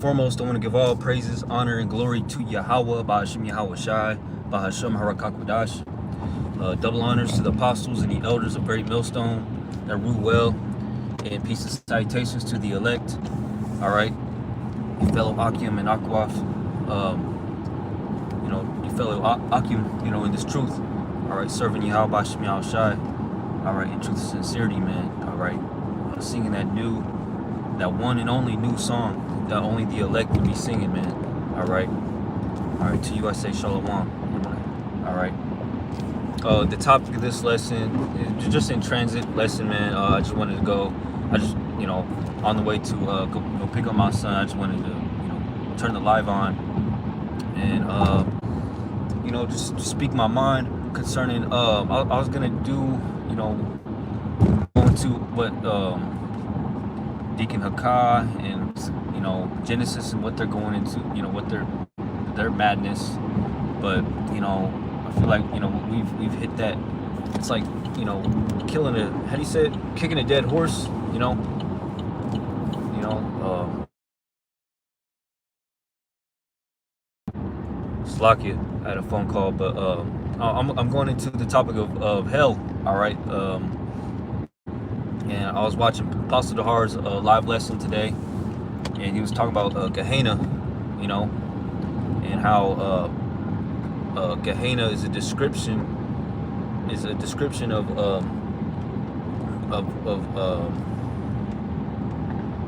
Foremost, I want to give all praises, honor, and glory to Yahweh, Ba'ashim Yahweh Shai, Ba'ashim Harakakwadash. Double honors to the apostles and the elders of Great Millstone that rule well, and peace and salutations to the elect. All right, your fellow Akim and Akwaf, your fellow Akim, in this truth. All right, serving Yahweh, Ba'ashim Yahweh Shai. All right, in truth and sincerity, man. All right, singing that one and only new song that only the elect would be singing, man. All right, to you I say shalom. All right, the topic of this lesson is just in transit lesson, man. I just wanted to go, on the way to go pick up my son. I just wanted to, turn the live on and, just speak my mind concerning, I was gonna do, go into what, Deacon Hakah and Genesis and what they're going into, what their madness, but I feel like we've hit that. It's like killing a, how do you say it, kicking a dead horse, Slakia. I had a phone call, but I'm going into the topic of hell. All right. And I was watching Apostle Dahar's live lesson today, and he was talking about Gehenna, and how Gehenna is a description of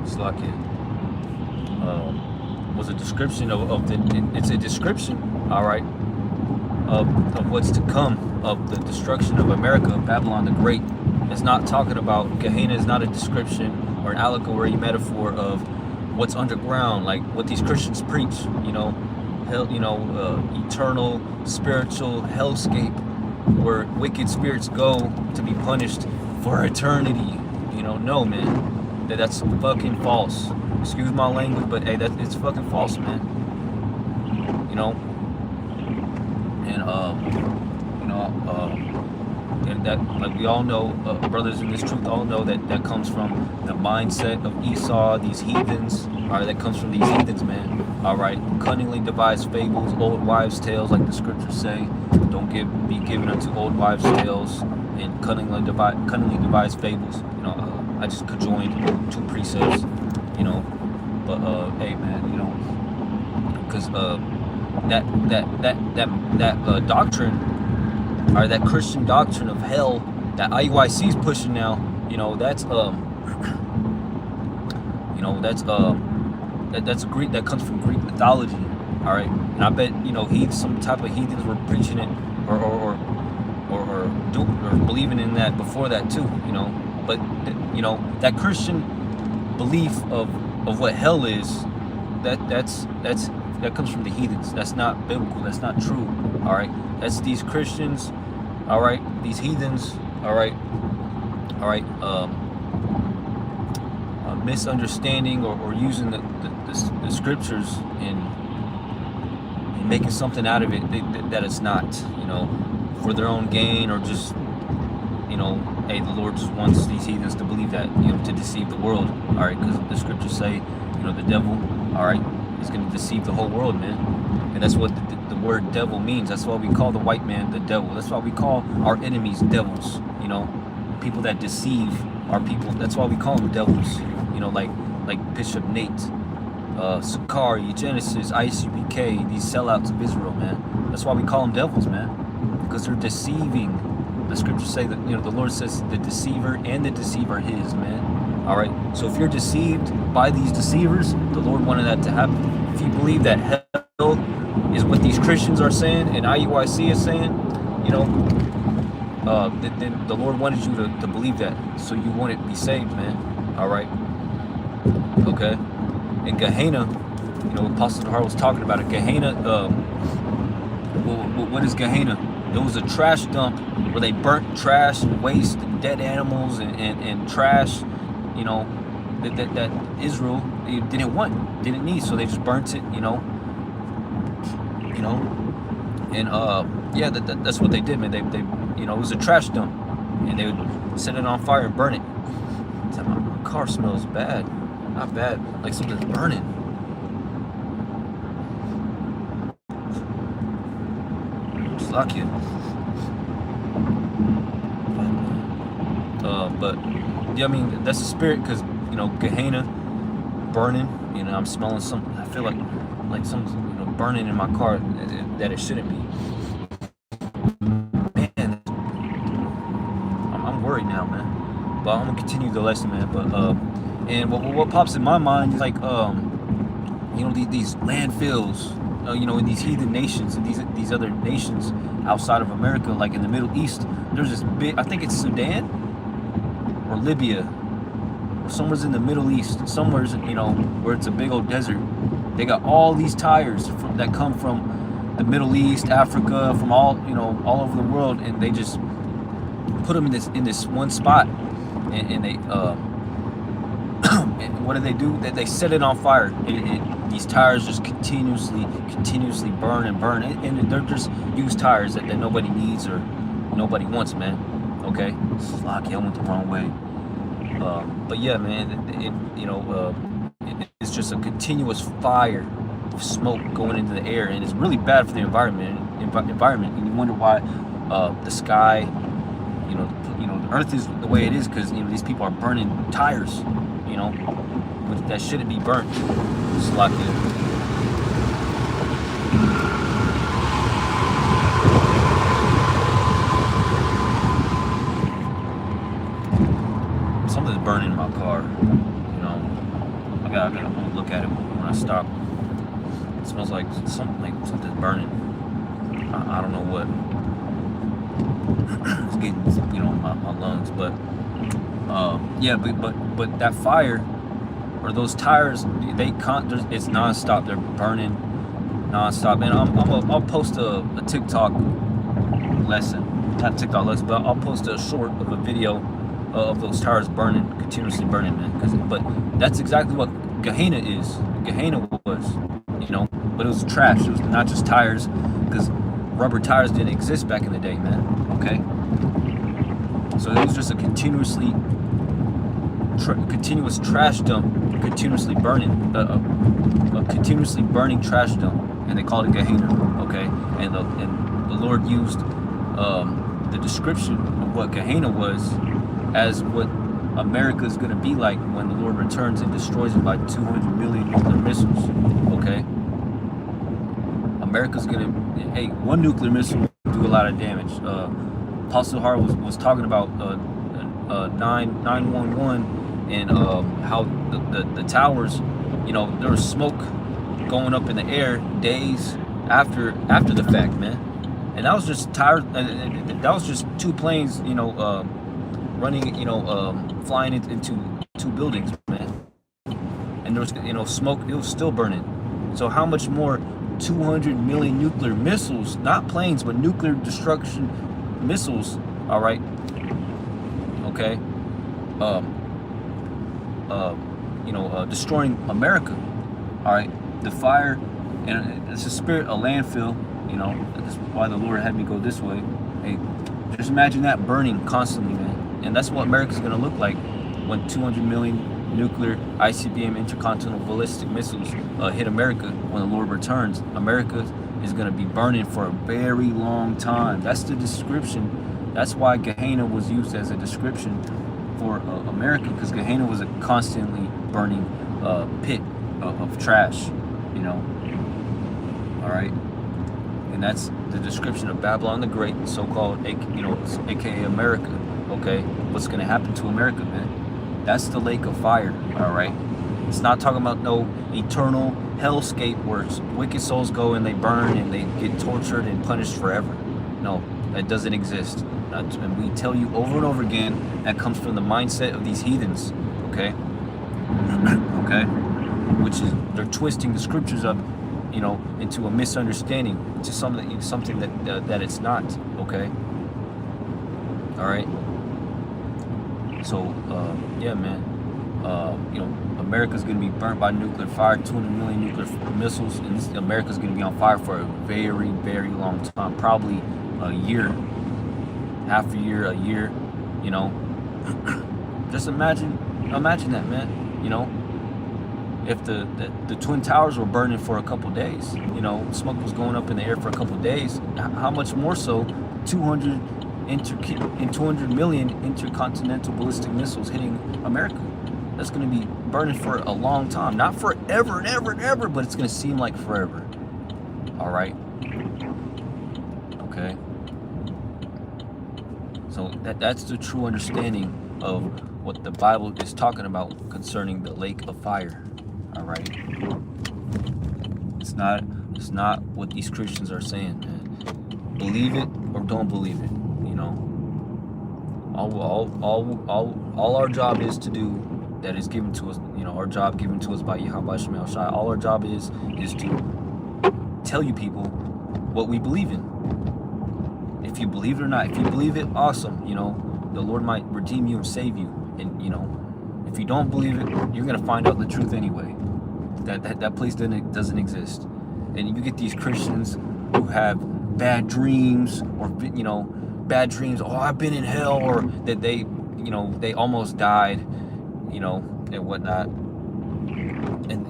Slakia. Was a description it's a description, all right, of what's to come, of the destruction of America, Babylon the Great. It's not talking about, Gehenna is not a description or an allegory metaphor of what's underground, like what these Christians preach, hell, eternal spiritual hellscape where wicked spirits go to be punished for eternity. No, man, that's fucking false. Excuse my language, but hey, it's fucking false, man. And that, like we all know, brothers in this truth all know that comes from the mindset of Esau, these heathens. All right, that comes from these heathens, man. All right, cunningly devised fables, old wives' tales, like the scriptures say. Don't be given unto old wives' tales and cunningly devised fables. I just conjoined two precepts. But hey, man, because that doctrine, or that Christian doctrine of hell that IUIC is pushing now, that's Greek, that comes from Greek mythology. All right, and I bet some type of heathens were preaching it or believing in that before that too. But that Christian belief of what hell is, that comes from the heathens. That's not biblical. That's not true. All right, that's these Christians. All right, these heathens. All right, misunderstanding or using the scriptures and making something out of it that it's not. For their own gain, or just hey, the Lord just wants these heathens to believe that, to deceive the world. All right, because the scriptures say, the devil, all right, is going to deceive the whole world, man. And that's what the word devil means. That's why we call the white man the devil. That's why we call our enemies devils. People that deceive our people. That's why we call them devils. Like Bishop Nate, Sakari, Genesis, ICBK, these sellouts of Israel, man. That's why we call them devils, man, because they're deceiving. The scriptures say that, the Lord says the deceiver and the deceiver his, man. All right. So if you're deceived by these deceivers, the Lord wanted that to happen. If you believe that hell is what these Christians are saying and IUIC is saying, then the Lord wanted you to believe that, so you wouldn't be saved, man. All right. Okay. And Gehenna, Apostle Dahar was talking about it. Gehenna, what is Gehenna? It was a trash dump where they burnt trash and waste and dead animals and trash, that Israel didn't need, so they just burnt it, and yeah, that's what they did, man. They it was a trash dump, and they would set it on fire and burn it. My car smells bad, not bad, like something's burning. Slovakia. But yeah, I mean that's the spirit, because you know Gehenna burning. You know, I'm smelling some. I feel like some burning in my car that it shouldn't be. Man, I'm worried now, man. But I'm gonna continue the lesson, man. But and what pops in my mind is like you know, these landfills, you know, in these heathen nations and these other nations outside of America, like in the Middle East. There's this big, I think it's Sudan or Libya, or somewhere's in the Middle East, somewhere's, you know, where it's a big old desert. They got all these tires that come from the Middle East, Africa, from all, you know, all over the world, and they just put them in this one spot, and they and what do? They set it on fire. These tires just continuously burn and burn, and they're just used tires that nobody needs or nobody wants, man. Okay, Slocky, I went the wrong way. But yeah, man, it's just a continuous fire of smoke going into the air, and it's really bad for the environment. And you wonder why the sky, you know, the earth is the way it is, because you know these people are burning tires, you know, that shouldn't be burnt. Slocky. Something's burning in my car. You know, I gotta look at it when I stop. It smells like something's burning. I don't know what. It's getting, you know, my lungs, but yeah, but that fire or those tires, it's nonstop. They're burning nonstop. And I'll post a TikTok lesson, not TikTok lesson, but I'll post a short of a video of those tires burning, continuously burning, man. But that's exactly what Gehenna is. Gehenna was, you know, but it was trash. It was not just tires, because rubber tires didn't exist back in the day, man. Okay, so it was just a continuous trash dump, continuously burning, a continuously burning trash dump, and they called it Gehenna. Okay, and the Lord used the description of what Gehenna was as what America is going to be like when the Lord returns and destroys it by 200 million nuclear missiles. Okay, America's going to, hey, one nuclear missile will do a lot of damage. Apostle Hart was talking about 911 and how the towers, you know, there was smoke going up in the air days after the fact, man. And that was just that was just two planes, you know, running, you know, flying into two buildings, man. And there was, you know, smoke. It was still burning. So how much more 200 million nuclear missiles, not planes, but nuclear destruction missiles, all right, okay, you know, destroying America, all right, the fire, and it's a spirit, a landfill, you know, that's why the Lord had me go this way. Hey, just imagine that burning constantly, man, and that's what America's gonna look like when 200 million nuclear ICBM intercontinental ballistic missiles hit America. When the Lord returns, America is going to be burning for a very long time. That's the description. That's why Gehenna was used as a description for America, because Gehenna was a constantly burning pit of trash, you know. All right, and that's the description of Babylon the Great, so-called, you know, aka America. Okay, what's going to happen to America, man? That's the lake of fire, all right? It's not talking about no eternal hellscape where wicked souls go and they burn and they get tortured and punished forever. No, that doesn't exist. And we tell you over and over again, that comes from the mindset of these heathens, okay? Okay? Which is, they're twisting the scriptures up, you know, into a misunderstanding, to something that it's not, okay? All right? So, yeah, man, you know, America's going to be burnt by nuclear fire, 200 million nuclear missiles, and America's going to be on fire for a very, very long time, probably a year, half a year, you know. Just imagine that, man, you know. if the Twin Towers were burning for a couple days, you know, smoke was going up in the air for a couple days, how much more so 200 million intercontinental ballistic missiles hitting America? That's going to be burning for a long time. Not forever and ever and ever, but it's going to seem like forever. All right? Okay? So that's the true understanding of what the Bible is talking about concerning the lake of fire. All right? It's not what these Christians are saying, man. Believe it or don't believe it, you know. All our job is to do, that is given to us, you know, our job given to us by Yahweh Shemel Shai. All our job is to tell you people what we believe in. If you believe it or not, if you believe it, awesome. You know, the Lord might redeem you and save you. And you know, if you don't believe it, you're gonna find out the truth anyway. That place doesn't exist. And you get these Christians who have bad dreams, or you know, bad dreams. Oh, I've been in hell, or that they, you know, they almost died, you know, and whatnot. And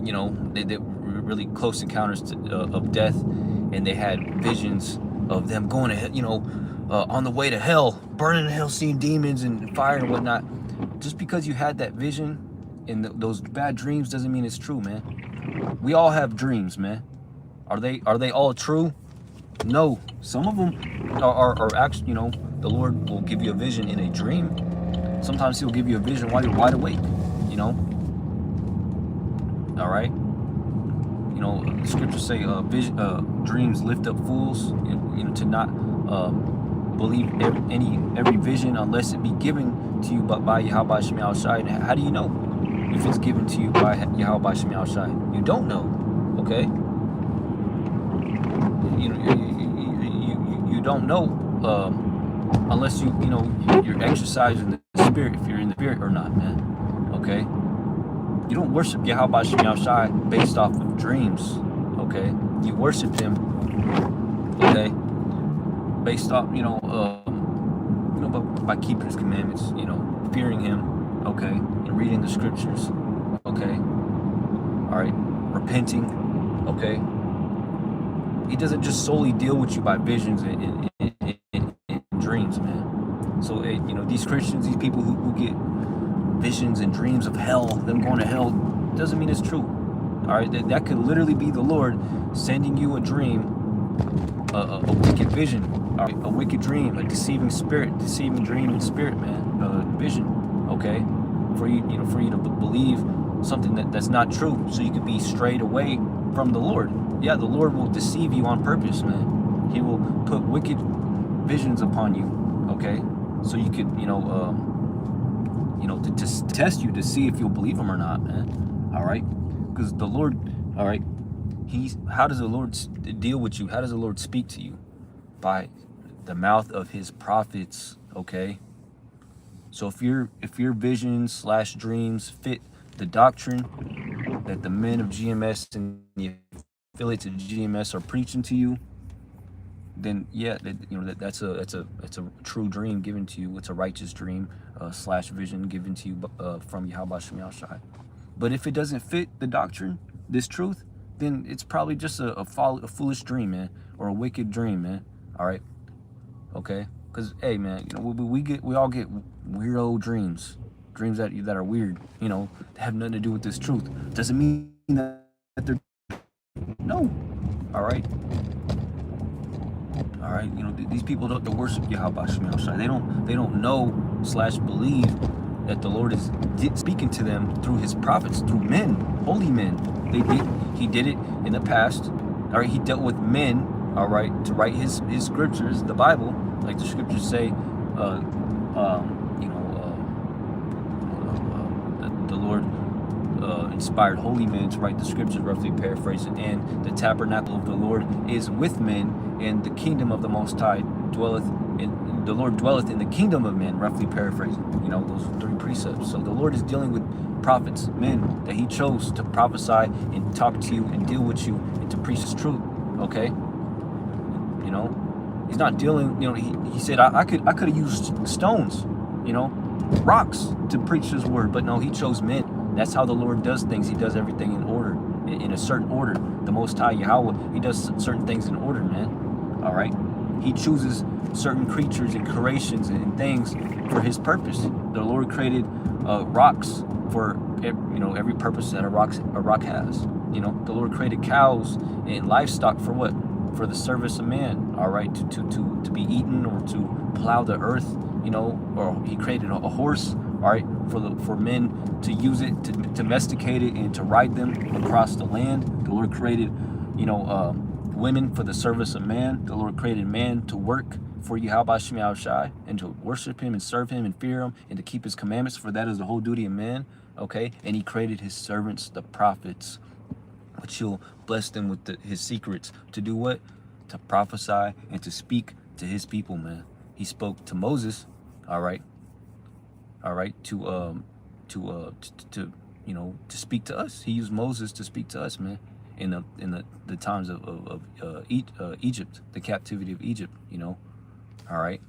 you know, they were really close encounters of death, and they had visions of them going to, you know, on the way to hell, burning in hell, seeing demons and fire and whatnot. Just because you had that vision and those bad dreams doesn't mean it's true, man. We all have dreams, man. Are they all true? No. Some of them are actually, you know, the Lord will give you a vision in a dream. Sometimes He'll give you a vision while you're wide awake, you know. All right. You know, the scriptures say dreams lift up fools, you know, to not believe every vision unless it be given to you by Yahweh Shemel Shai. And how do you know if it's given to you by Yahweh Shemel Shai? You don't know, okay? You don't know unless you know, you're exercising the spirit, if you're in the spirit or not, man, okay? You don't worship Yahweh Shemel Shai based off of dreams, okay? You worship Him, okay, based off, you know, by keeping His commandments, you know, fearing Him, okay, and reading the scriptures, okay, all right, repenting, okay. He doesn't just solely deal with you by visions and dreams, man. So, you know, these Christians, these people who get visions and dreams of hell, them going to hell, doesn't mean it's true. All right, that could literally be the Lord sending you a dream, a wicked vision, all right, a wicked dream, a deceiving dream and spirit, man, vision, okay, for you to believe something that's not true, so you could be strayed away from the Lord. Yeah, the Lord will deceive you on purpose, man. He will put wicked visions upon you, okay, so you could, you know, to test you to see if you'll believe Him or not, man. All right, because the Lord, all right, how does the Lord deal with you? How does the Lord speak to you? By the mouth of His prophets, okay? So if your visions / dreams fit the doctrine that the men of GMS and the affiliates of GMS are preaching to you, then yeah, you know, that's a true dream given to you. It's a righteous dream / vision given to you from Yahweh Shemel Shai. But if it doesn't fit the doctrine, this truth, then it's probably just a foolish dream, man, or a wicked dream, man. All right, okay, because hey, man, you know, we all get weirdo dreams that are weird, you know, that have nothing to do with this truth. Doesn't mean that they're no. All right. All right, you know, these people don't worship Yahweh Shemel Shai. They don't know / believe that the Lord is speaking to them through His prophets, through men, holy men. He did it in the past. All right, He dealt with men, all right, to write His scriptures, the Bible, like the scriptures say. The Lord inspired holy men to write the scriptures, roughly paraphrasing. And the tabernacle of the Lord is with men, and the kingdom of the Most High dwelleth in. The Lord dwelleth in the kingdom of men, roughly paraphrasing. You know, those 3 precepts. So the Lord is dealing with prophets, men that He chose to prophesy and talk to you and deal with you and to preach His truth. Okay, you know, He's not dealing. You know, He said I could have used stones, you know, rocks to preach His word, but no, He chose men That's how the Lord does things. He does everything in order, in a certain order. The Most High Yahweh, he does certain things in order, man. All right. He chooses certain creatures and creations and things for his purpose. The Lord created rocks for every purpose that a rock has. The Lord created cows and livestock for what? For the service of man. All right, to be eaten or to plow the earth. Or he created a horse. All right, for men to use it, to domesticate it, and to ride them across the land. The Lord created, women for the service of man. The Lord created man to work for Yahweh Shem Yahushai, and to worship him and serve him and fear him and to keep his commandments, for that is the whole duty of man. Okay, and he created his servants, the prophets, which he'll bless them with his secrets to do what? To prophesy and to speak to his people, man. He spoke to Moses, all right, to speak to us. He used Moses to speak to us, man, in the times of Egypt, the captivity of Egypt, all right.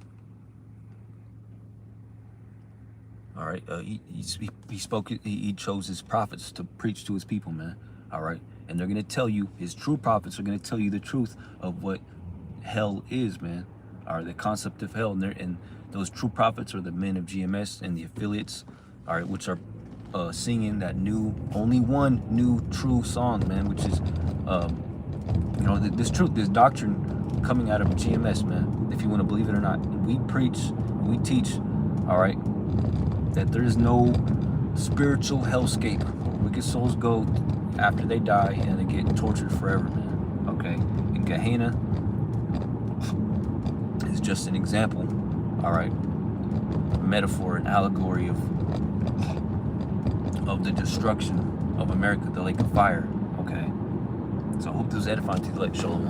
All right, he spoke. He chose his prophets to preach to his people, man. All right, and they're gonna tell you, his true prophets are gonna tell you the truth of what hell is, man. All right, the concept of hell, and those true prophets are the men of GMS and the affiliates, all right, which are singing that only one new true song, man, which is this truth, this doctrine coming out of GMS, man. If you want to believe it or not, we preach, we teach, all right, that there is no spiritual hellscape where wicked souls go after they die and they get tortured forever, man. Okay, and Gehenna is just an example, all right, a metaphor, an allegory of the destruction of America, the lake of fire. Okay, so I hope this was edifying to you, like Shalom.